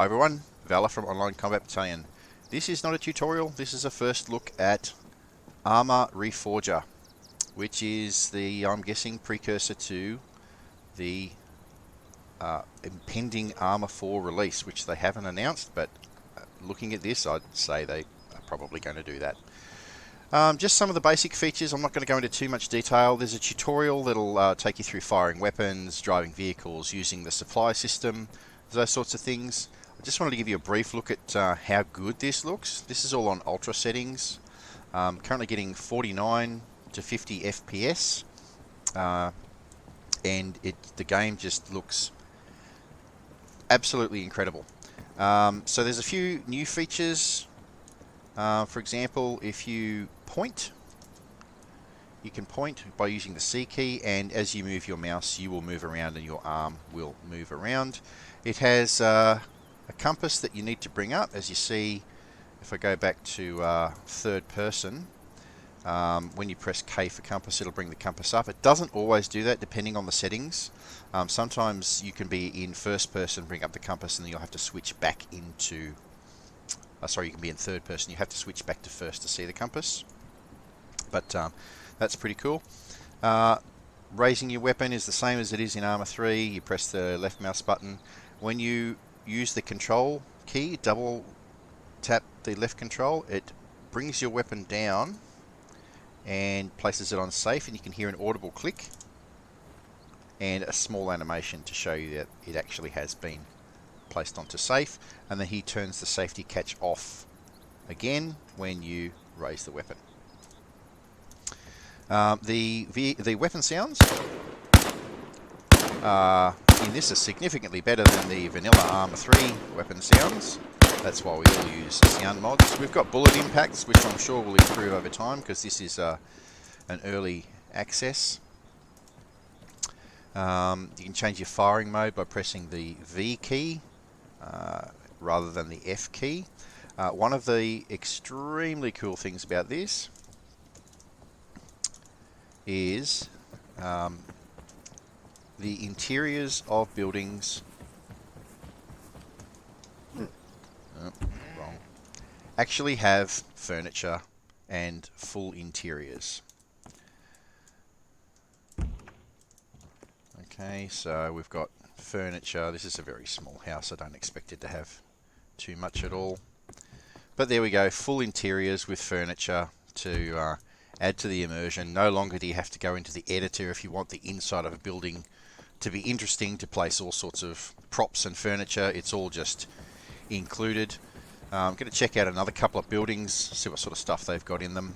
Hi everyone, Valor from Online Combat Battalion. This is not a tutorial, this is a first look at Arma Reforger, which is the, I'm guessing, precursor to the impending Arma 4 release, which they haven't announced, but looking at this, I'd say they are probably going to do that. Just some of the basic features, I'm not going to go into too much detail. There's a tutorial that'll take you through firing weapons, driving vehicles, using the supply system, those sorts of things. I just wanted to give you a brief look at how good this looks. This is all on ultra settings. Currently getting 49 to 50 FPS, and the game just looks absolutely incredible. So there's a few new features. For example, if you point, you can point by using the C key, and as you move your mouse, you will move around and your arm will move around. It has a compass that you need to bring up. As you see, if I go back to third person, when you press K for compass, it'll bring the compass up. It doesn't always do that, depending on the settings. Sometimes you can be in first person, bring up the compass, and then you'll have to switch back into... sorry, you can be in third person. You have to switch back to first to see the compass. But that's pretty cool. Raising your weapon is the same as it is in Arma 3. You press the left mouse button. When you use the control key, double tap the left control, it brings your weapon down and places it on safe, and you can hear an audible click and a small animation to show you that it actually has been placed onto safe, and then he turns the safety catch off again when you raise the weapon. The weapon sounds in this are significantly better than the vanilla Arma 3 weapon sounds. That's why we all use sound mods. We've got bullet impacts, which I'm sure will improve over time because this is an early access. You can change your firing mode by pressing the V key rather than the F key. One of the extremely cool things about this is the interiors of buildings wrong, actually have furniture and full interiors. Okay, so we've got furniture. This is a very small house. I don't expect it to have too much at all. But there we go, full interiors with furniture to add to the immersion. No longer do you have to go into the editor if you want the inside of a building to be interesting, to place all sorts of props and furniture. It's all just included. I'm going to check out another couple of buildings, see what sort of stuff they've got in them.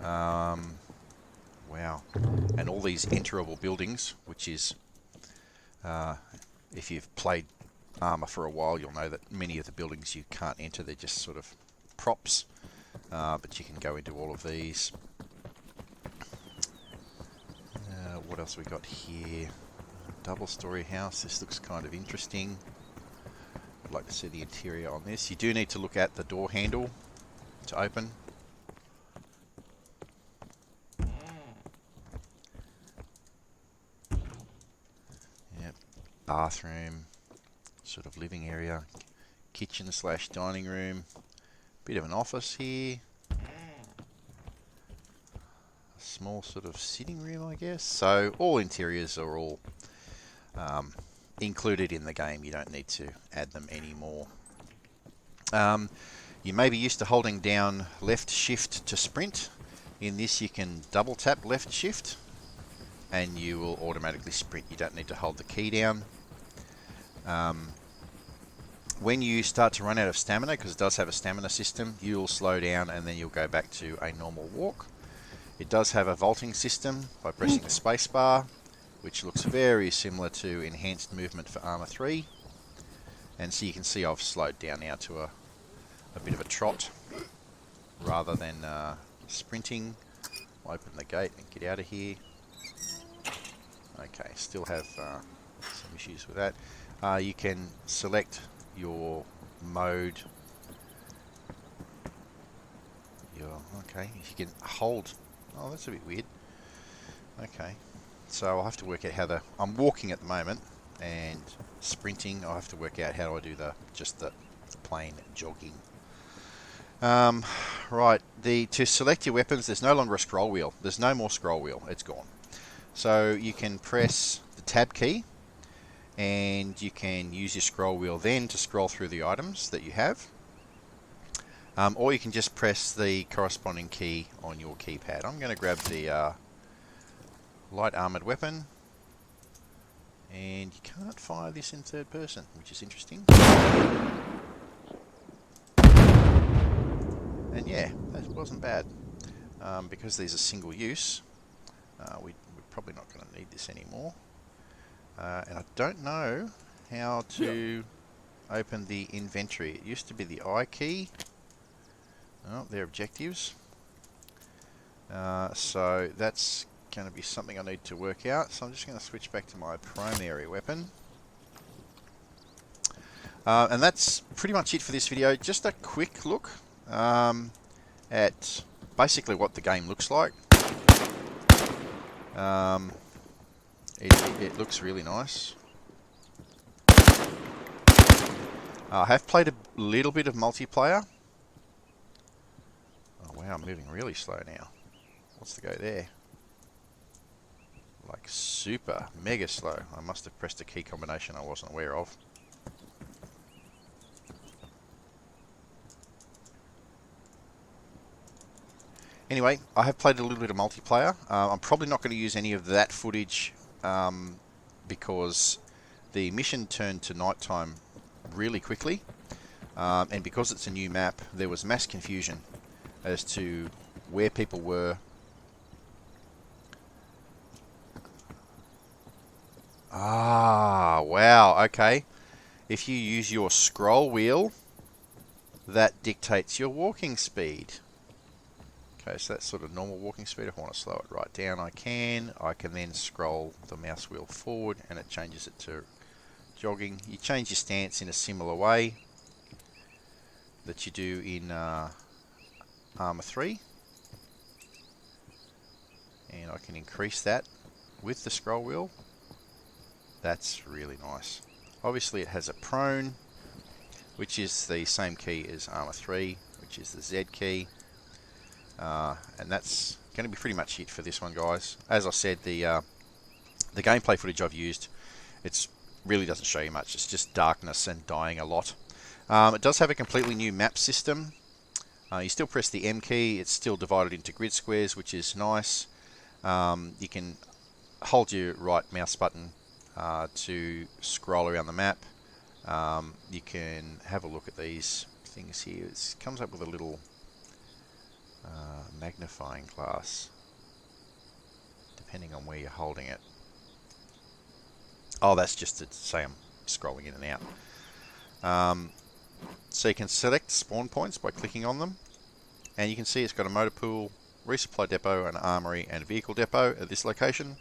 Wow. And all these enterable buildings, which is, if you've played Arma for a while, you'll know that many of the buildings you can't enter, they're just sort of props. But you can go into all of these. What else we got here? Double-story house. This looks kind of interesting. I'd like to see the interior on this. You do need to look at the door handle to open. Yep. Bathroom, sort of living area, kitchen / dining room. Bit of an office here. A small sort of sitting room, I guess. So all interiors are all included in the game. You don't need to add them anymore. You may be used to holding down left shift to sprint. In this you can double tap left shift and you will automatically sprint. You don't need to hold the key down. When you start to run out of stamina, because it does have a stamina system, you'll slow down and then you'll go back to a normal walk. It does have a vaulting system by pressing the space bar, which looks very similar to enhanced movement for Arma 3. And so you can see I've slowed down now to a bit of a trot rather than sprinting. I'll open the gate and get out of here. Okay, still have some issues with that. You can select your mode. Okay, you can hold. Oh, that's a bit weird. Okay, so I'll have to work out how I'm walking at the moment. and sprinting. I'll have to work out how do I do just the plain jogging. Right, to select your weapons, there's no longer a scroll wheel. There's no more scroll wheel. It's gone. So you can press the tab key, and you can use your scroll wheel then to scroll through the items that you have. Or you can just press the corresponding key on your keypad. I'm going to grab the light armored weapon, and you can't fire this in third person, which is interesting. And yeah, that wasn't bad. Because these are single use, we're probably not going to need this anymore. And I don't know how to open the inventory. It used to be the I key. Oh, they're objectives. So that's going to be something I need to work out. So I'm just going to switch back to my primary weapon. And that's pretty much it for this video. Just a quick look at basically what the game looks like. It looks really nice. I have played a little bit of multiplayer. Oh wow, I'm moving really slow now. What's the go there? Like super, mega slow. I must have pressed a key combination I wasn't aware of. Anyway, I have played a little bit of multiplayer. I'm probably not going to use any of that footage because the mission turned to nighttime really quickly. And because it's a new map, there was mass confusion as to where people were. Ah, wow, okay. If you use your scroll wheel, that dictates your walking speed. Okay, so that's sort of normal walking speed. If I want to slow it right down, I can. I can then scroll the mouse wheel forward and it changes it to jogging. You change your stance in a similar way that you do in Arma 3. And I can increase that with the scroll wheel. That's really nice. Obviously it has a prone, which is the same key as Arma 3, which is the Z key. And that's going to be pretty much it for this one, guys. As I said, the gameplay footage I've used, it really doesn't show you much. It's just darkness and dying a lot. It does have a completely new map system. You still press the M key. It's still divided into grid squares, which is nice. You can hold your right mouse button to scroll around the map. You can have a look at these things here. It comes up with a little magnifying glass, depending on where you're holding it. Oh, that's just to say I'm scrolling in and out. So you can select spawn points by clicking on them, and you can see it's got a motor pool, resupply depot, an armory, and a vehicle depot at this location.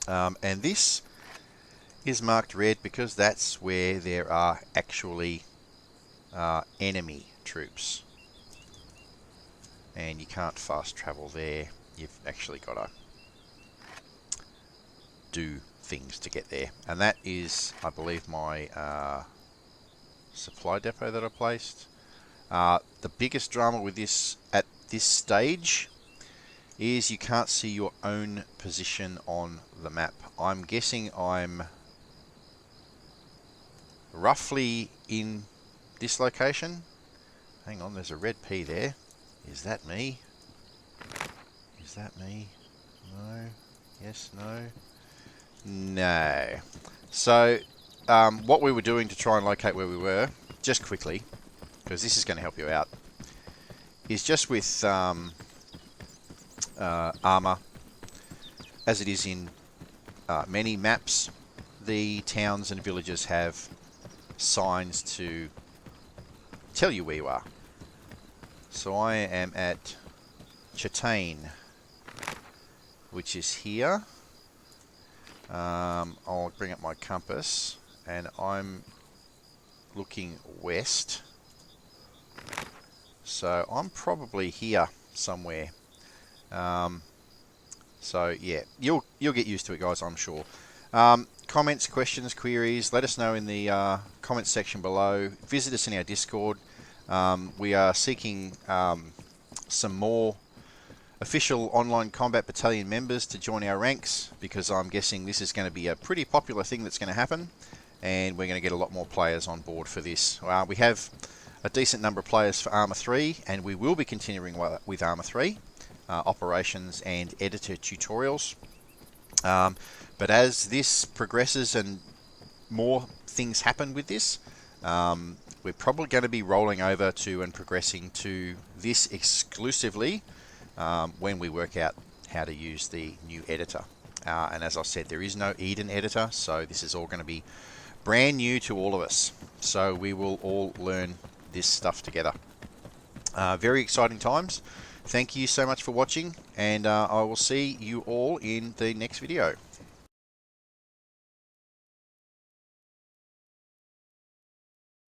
And this is marked red because that's where there are actually enemy troops. And you can't fast travel there. You've actually got to do things to get there. And that is, I believe, my supply depot that I placed. The biggest drama with this at this stage is you can't see your own position on the map. I'm guessing I'm roughly in this location. Hang on, there's a red P there. Is that me? Is that me? No. Yes, no. No. So, what we were doing to try and locate where we were, just quickly, because this is going to help you out, is just with Arma, as it is in many maps, the towns and villages have signs to tell you where you are. So I am at Châtain, which is here. I'll bring up my compass, and I'm looking west. So I'm probably here somewhere. So yeah, you'll get used to it, guys, I'm sure. comments, questions, queries, let us know in the comments section below. Visit us in our Discord. We are seeking some more official online combat battalion members to join our ranks, because I'm guessing this is going to be a pretty popular thing that's going to happen, and we're going to get a lot more players on board for this. We have a decent number of players for Arma 3, and we will be continuing with Arma 3 operations and editor tutorials. But as this progresses and more things happen with this, we're probably going to be rolling over to and progressing to this exclusively when we work out how to use the new editor. And as I said, there is no Eden editor, so this is all going to be brand new to all of us. So we will all learn this stuff together. Very exciting times. Thank you so much for watching, and I will see you all in the next video.